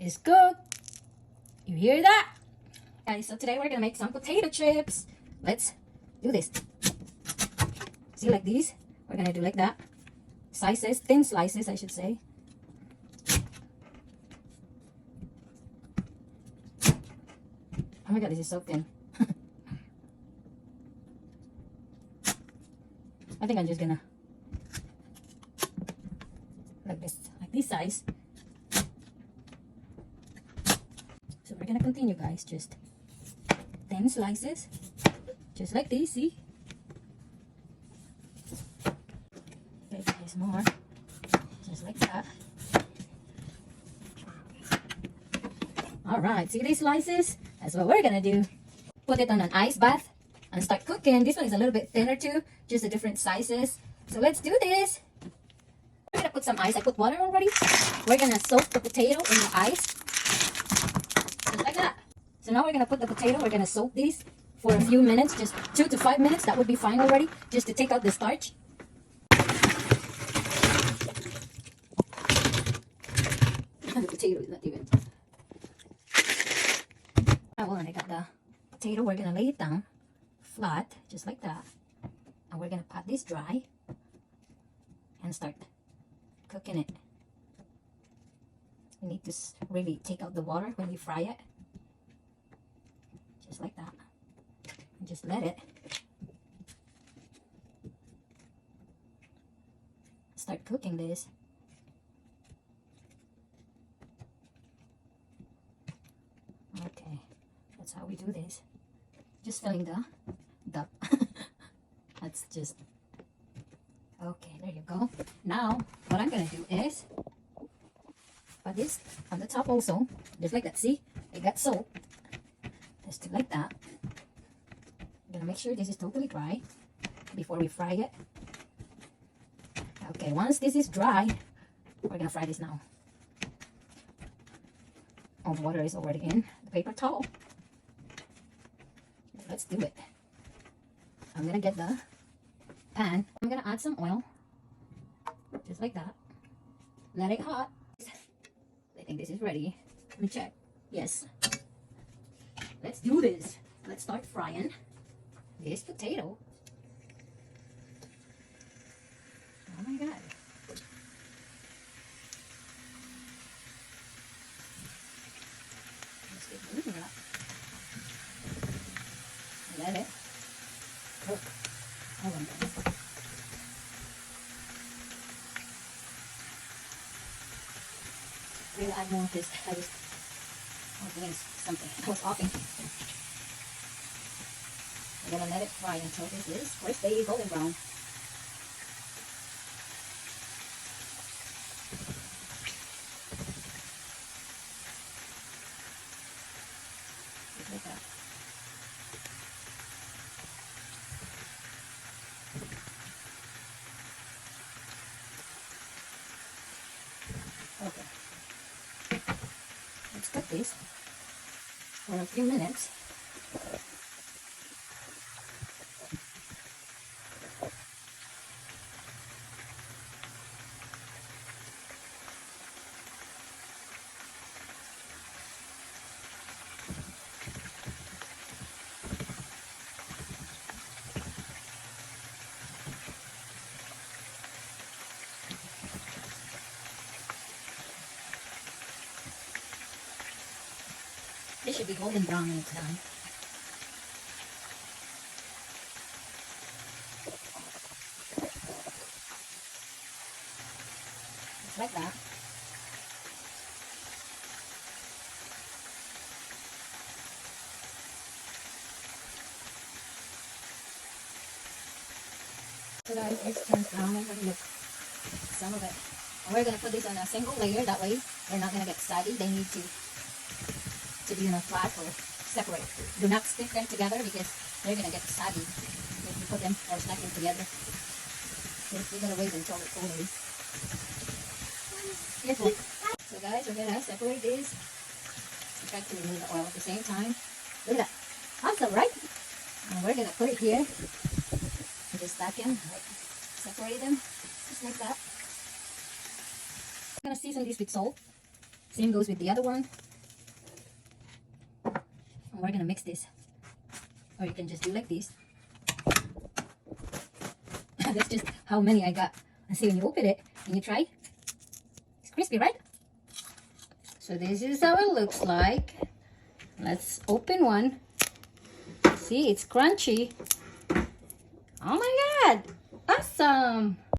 is cooked. You hear that? Guys, so today we're gonna make some potato chips. Let's do this. See, like these? We're gonna do like that. Slices, thin slices, I should say. Oh my god, this is so thin. I think I'm just gonna like this size. So we're gonna continue, guys, just thin slices, just like this. See? Okay, there's more, just like that. All right, see these slices? That's what we're gonna do. Put it on an ice bath and start cooking. This one is a little bit thinner too, just the different sizes. So let's do this. We're gonna put some ice. I put water already. We're gonna soak the potato in the ice, just like that. So now we're gonna put the potato. We're gonna soak these for a few minutes, just 2 to 5 minutes. That would be fine already, just to take out the starch. And the potato is not even. Well, I got the potato. We're gonna lay it down flat, just like that, and we're gonna pat this dry and start cooking it. You need to really take out the water when you fry it, just like that, and just let it start cooking this. Okay, that's how we do this. Just filling the that's just okay. There you go. Now what I'm gonna do is put this on the top also, just like that. See, it got soaked. Just do like that. I'm gonna make sure this is totally dry before we fry it. Okay, once this is dry, we're gonna fry this now. All the water is already in the paper towel. Let's do it. I'm gonna get the pan. I'm gonna add some oil, just like that. Let it hot. I think this is ready. Let me check. Yes. Let's do this. Let's start frying this potato. Oh my god. Let's get moving up. Let it cook. Hold on, guys. We'll add more because I was doing something. I was offing. We're gonna let it fry until this is first day golden brown. Just like that. Okay. Let's cook this for a few minutes. It should be golden brown when it's done. Just like that. So guys, it's turned brown already. Look, some of it. And we're gonna put this on a single layer. That way, they're not gonna get saggy. They need to be in a flat or separate. Do not stick them together because they're gonna get saggy if you put them or stack them together. So you're gonna wait until they're cool. Careful. So guys, we're gonna separate this. Try to remove the oil at the same time. Look at that. Awesome, right? And we're gonna put it here. And just stack them, like separate them, just like that. I'm gonna season this with salt. Same goes with the other one. And we're gonna mix this. Or you can just do like this. That's just how many I got. And see, when you open it and you try, it's crispy, right? So this is how it looks like. Let's open one. See, it's crunchy. Oh my God, awesome.